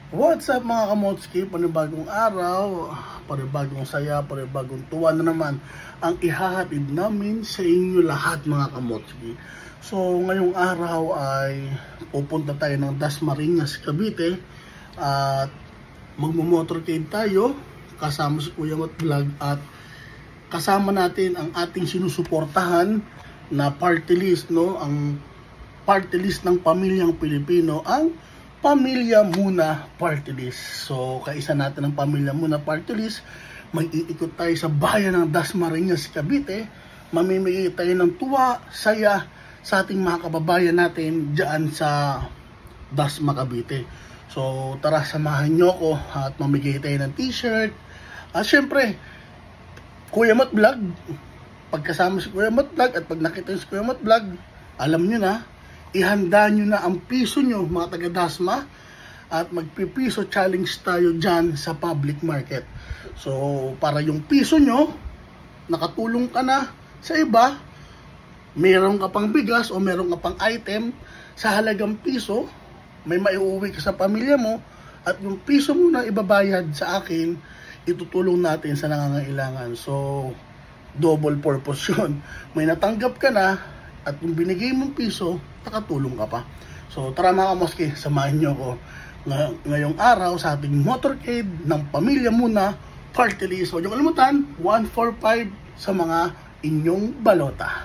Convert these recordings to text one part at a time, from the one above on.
What's up mga kamotski? Panibagong araw, panibagong saya, panibagong tuwa na naman ang ihahatid namin sa inyo lahat mga kamotski. So ngayong araw ay pupunta tayo ng Dasmariñas, Cavite at magmo-motorcade tayo kasama si Kuya Mat Vlog at kasama natin ang ating sinusuportahan na party list, no? Ang party list ng pamilyang Pilipino, ang Pamilya Muna Party List. So, kaisa natin ang Pamilya Muna Party List. Mag-iikot tayo sa bayan ng Dasmariñas, Cavite. Mamimigay tayo ng tuwa, saya sa ating mga kababayan natin dyan sa Dasma, Cavite. So, tara, samahan nyo ko at mamigay tayo ng t-shirt. At syempre, Kuya Mat Vlog. Pagkasama si Kuya Mat Vlog at pag nakita si Kuya Mat Vlog, alam nyo na, ihanda nyo na ang piso nyo mga taga Dasma at magpipiso challenge tayo dyan sa public market. So para yung piso nyo nakatulong ka na sa iba, meron ka pang bigas o meron ka pang item sa halagang piso, may maiuwi ka sa pamilya mo at yung piso mo na ibabayad sa akin, itutulong natin sa nangangailangan. So double purpose yun. May natanggap ka na at kung binigay mong piso, nakatulong ka pa. So tara mga kamoski, samahan nyo ko ngayong araw sa ating motorcade ng Pamilya Muna Party List. So yung kalimutan, 145 sa mga inyong balota.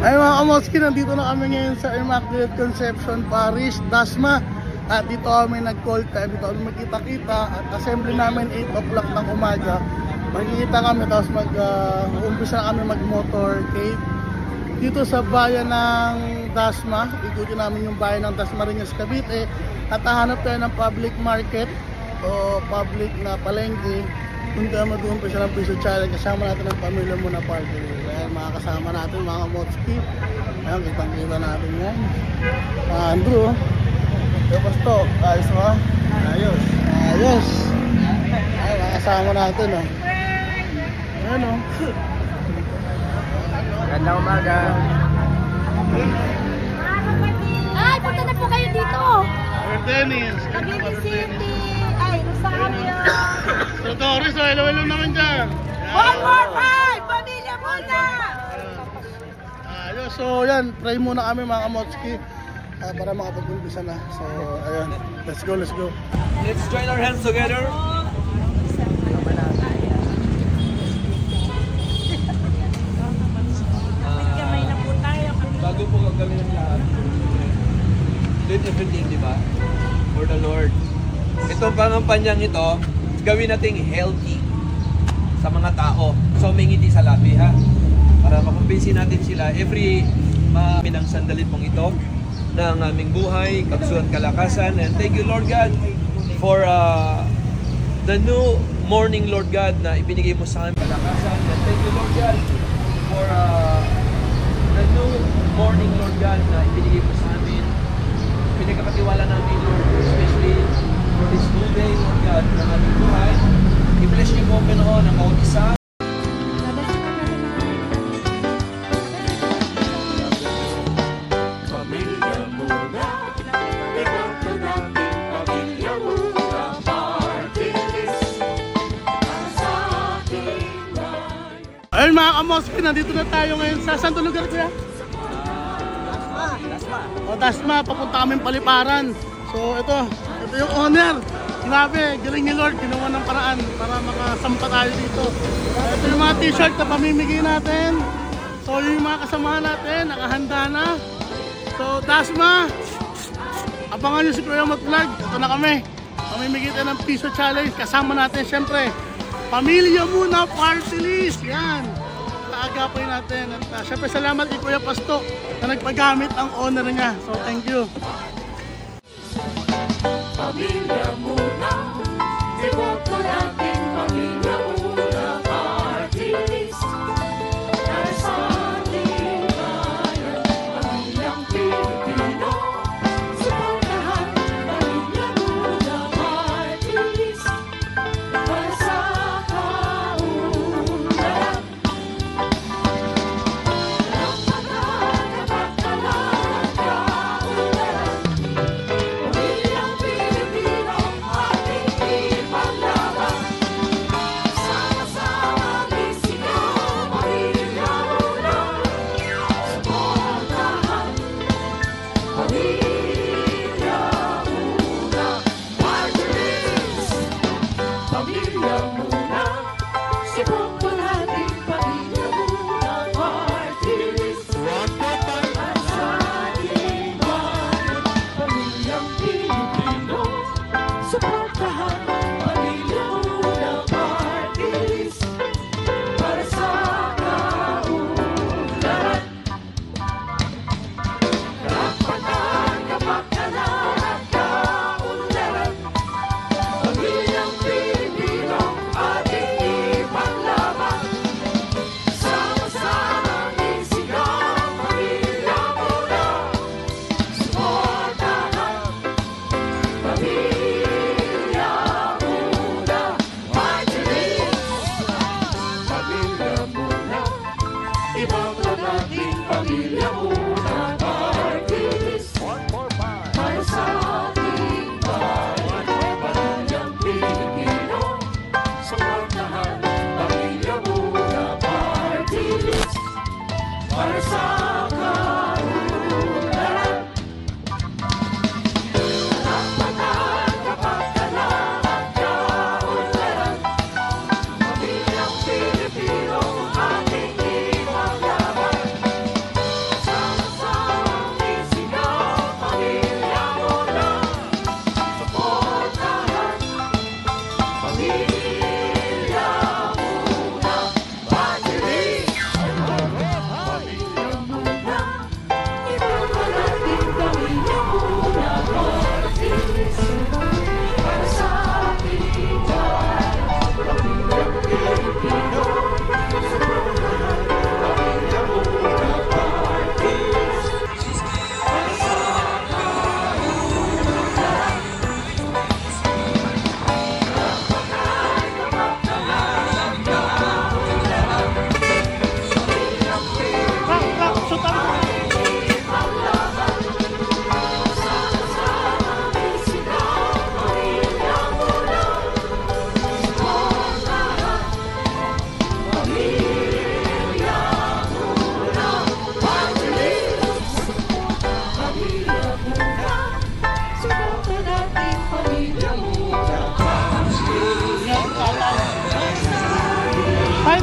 Ay mga kamoski, nandito na kami ngayon sa Immaculate Conception Parish, Dasma. At dito kami nag-call time, dito kami magkita-kita at assembly namin 8 o'clock ng umaga. Magkikita kami tapos umpisa kami mag-motorcade dito sa bayan ng Dasma. Ikutin namin yung bayan ng Dasmariñas, Cavite at hahanap tayo ng public market o public na palengke kung tayo mag-uumpisa ng piso challenge. Kasama natin ang Pamilya Muna Party. Ayan, mga kasama natin mga kamotski. Ayan, kitang-kita natin yan. Andrew, yung pasto, ayos mo? Ayos. Ayos. Ayan, mga kasama natin. Ayan o. Gandang umaga. Ay, punta na po kayo dito. Dennis. Cavite City. Ay, Rosario. So, Doris, hello naman dyan. 145! Pamilya Muna! Ayos, so yan, try muna kami mga kamotski para makapag-umpisa na. So, ayun, let's go, let's go. Let's join our hands together. Bago po gagawin ng lahat, do everything, di ba? For the Lord. Itong pangampanyang ito, gawin nating healthy sa mga tao. So, may ngiti sa labi, ha? Para makumpinsin natin sila every minang sandali pong ito ng aming buhay, kapsuhan, kalakasan. And thank you, Lord God, for the new morning, Lord God, na ibinigay mo sa aming kalakasan. And thank you, Lord God, for the new morning, Lord God, na ibinigay mo sa amin. Pinagkakatiwala namin, Lord, especially for this new day, Lord God, ng aming buhay. I-bless niyo po, Panginoon, ang bawat isa. Ayun mga kamoski, nandito na tayo ngayon sa saan lugar kuya? Dasma, papunta kaming Paliparan. So ito yung owner. Grabe, galing ni Lord, ginawa ng paraan para makasampa tayo dito. Ito yung mga t-shirt na pamimigay natin. So yung mga kasamahan natin, nakahanda na. So Dasma, abangan nyo si Kuya Mat Vlog. Ito na kami. Pamimigay tayo ng piso challenge. Kasama natin syempre Pamilya Muna Party List. Yan. Naagapay natin. At syempre salamat kay Kuya Pasto na nagpagamit ang owner niya. So thank you. Pamilya Muna, iboto natin Pamilya Muna Party List. Para sa ating bayan, pamilyang Pilipino. Suportahan Pamilya Muna Party List. Para sa kaunlaran. Pamilyang Pilipino.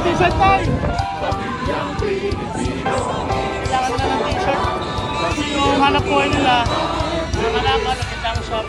t-shirt tayo. Kailangan nila ng t-shirt. Yung hanap po nila, yung halaman, nakitang shop.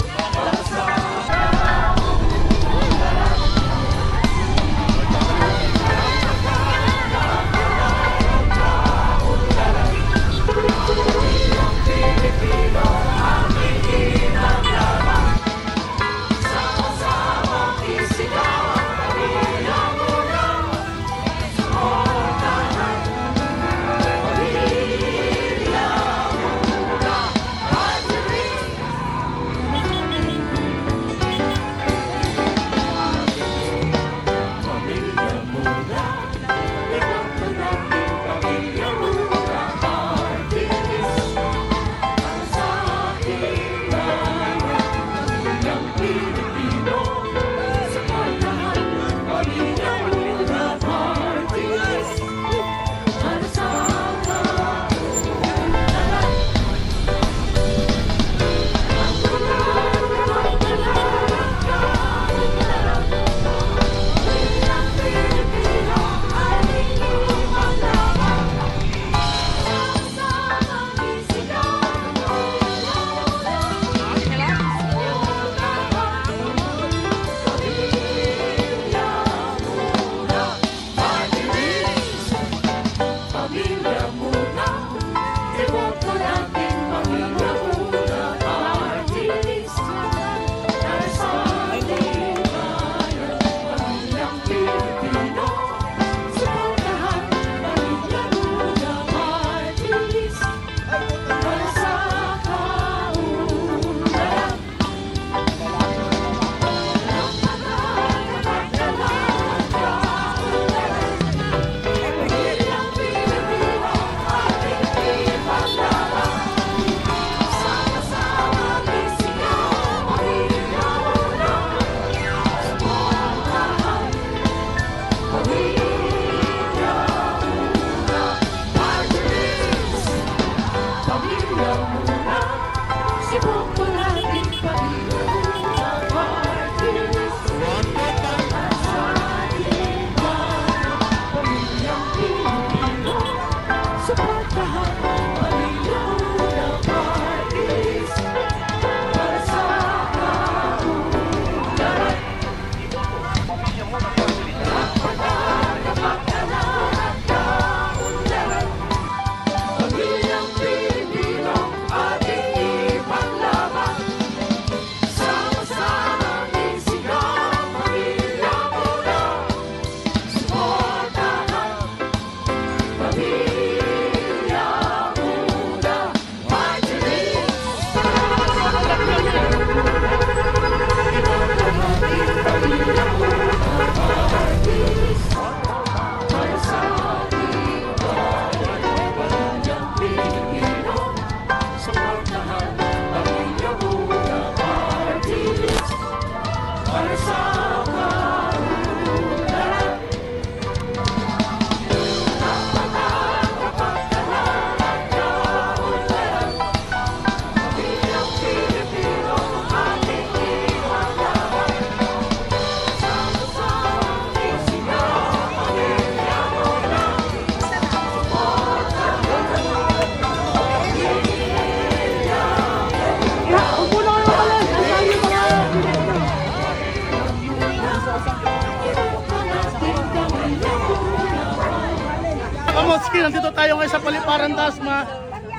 Kamotski, nandito tayo ngayon sa Paliparan Dasma,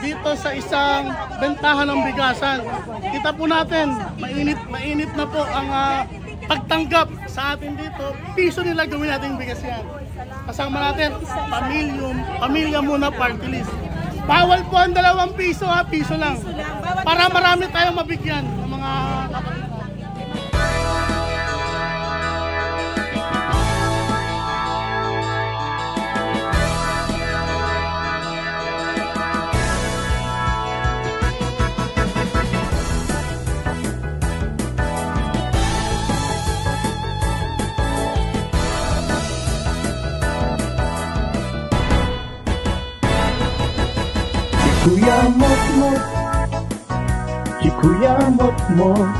dito sa isang bentahan ng bigasan. Kita po natin, mainit na po ang pagtanggap sa atin dito. Piso nila gawin natin bigas yan. Kasama natin, pamilya muna party list. Bawal po ang 2 piso ha, piso lang. Para marami tayong mabigyan ng mga kapatid. Kuya Mot-Mot, si Kuya Mot-Mot,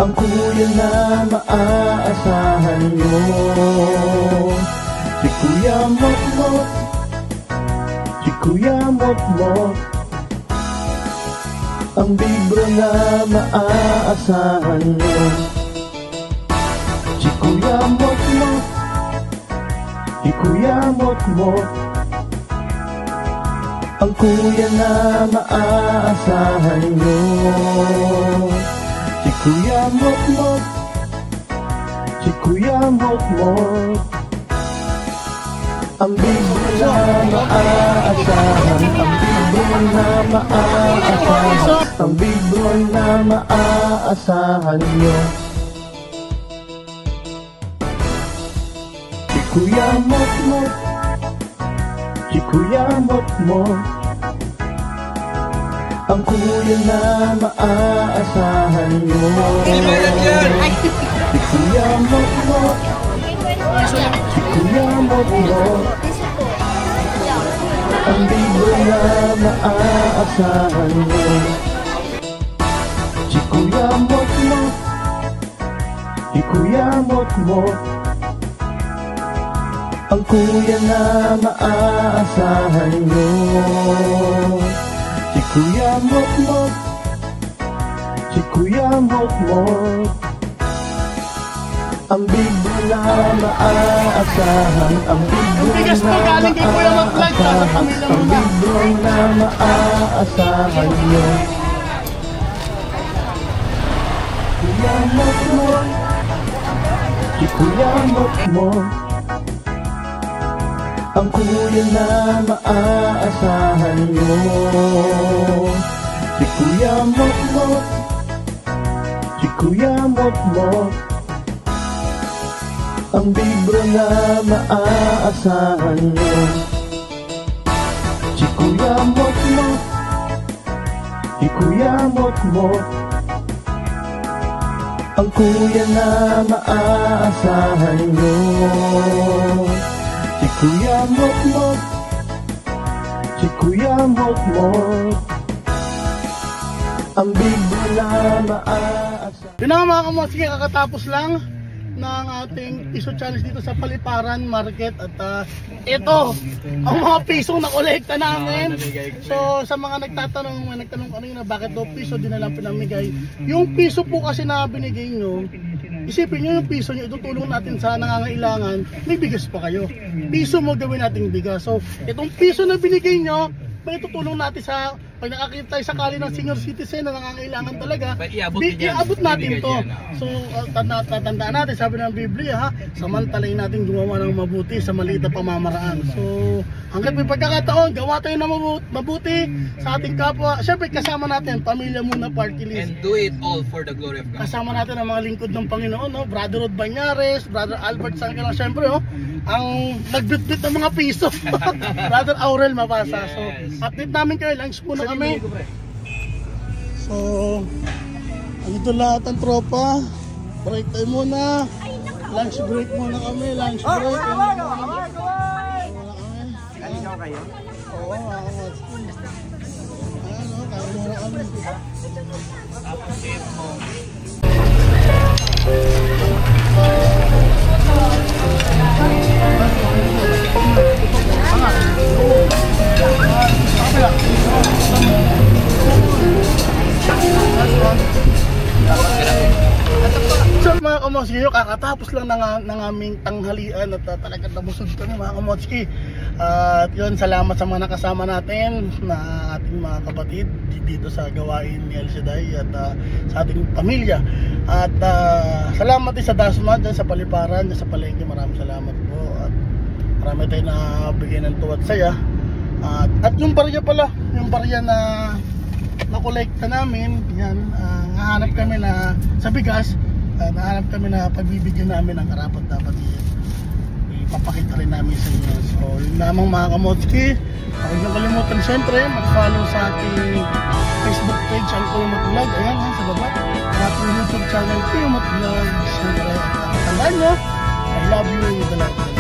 ang kuya na maaasahan nyo. Si Kuya Motmot, si Kuya Motmot, ang bibro na maaasahan nyo. Si Kuya Motmot, si Kuya Motmot, ang kuya na maaasahan nyo. Si Kuya Motmot, si Kuya Motmot, ang bibro na maaasahan, ang bibro na maaasahan, ang bibro na maaasahan nyo. Si Kuya Motmot, si Kuya Motmot, ang kuya na maaasahan nyo. Si Kuya Motmot, si Kuya Motmot, ang bibro na maaasahan nyo. Si Kuya Motmot, si Kuya Motmot, ang kuya na maaasahan nyo. Si Kuya Motmot, si Kuya Motmot, ang bibro na maaasahan, ang bibro na maaasahan, ang bibro na maaasahan nyo. Kuya Motmot, si Kuya Motmot, ang kuya na maaasahan nyo. Si Kuya Motmot, si Kuya Motmot, ang bibro na maaasahan nyo. Si Kuya Motmot, si Kuya Motmot, ang kuya na maaasahan nyo. Si Kuya Motmot, si Kuya Motmot, ang bibro na maaasahan. Yun na mga kamotsiki, kakatapos lang ng ating piso challenge dito sa Paliparan Market. At ito ang mga pisong nakolekta namin. So sa mga nagtatanong kanina bakit daw piso din na lang pinamigay, yung piso po kasi na binigay nyo, isipin nyo yung piso nyo, itutulong natin sa nangangailangan, may bigas pa kayo. Piso mo gawin nating bigas. So itong piso na binigay nyo, may tutulong natin sa pag nakakita tayo sakali ng senior citizen na nangangailangan talaga, iabot natin to. So tatandaan natin, sabi ng Biblia ha, samantalayin natin gumawa ng mabuti sa maliit na pamamaraan. So hanggat may pagkakataon, gawa tayo ng mabuti sa ating kapwa. Siyempre kasama natin Pamilya Muna Party List, and do it all for the glory of God. kasama natin ang mga lingkod ng Panginoon, no? Brother Rod Banyares, Brother Albert Sangkala, siyempre ang nagbitbit ng mga piso Brother Aurel Mabasa. So update namin kayo, lunch muna kami. So andito lahat ang tropa, break time muna, lunch break muna kami, lunch break. Kaligaw kayo? Oo, mga kamotsiki. Kain muna kami. So mga kamotsiki, kakatapos lang ng aming tanghalian at talagang nabusog kami mga kamotsiki. At yun, salamat sa mga nakasama natin na ating mga kapatid dito sa gawain ni El Shaddai at sa ating pamilya. At salamat din sa Dasma dyan sa Paliparan, dyan sa Palengke. Maraming salamat po at marami tayo na bigay ng tuwa at saya. At yung barya pala, yung barya na nakolekta namin, yan, nahanap kami na sa bigas, nahanap kami na pagbibigyan namin ng karapat dapat ipapakita rin namin sa inyo. So yun lamang mga kamotsiki, huwag nyo kalimutan syempre mag-follow sa ating Facebook page ang Kulmot Vlog, ayan sa baba, ating YouTube channel Kulmot Vlog. Syempre, tandaan nyo, I love you with the love.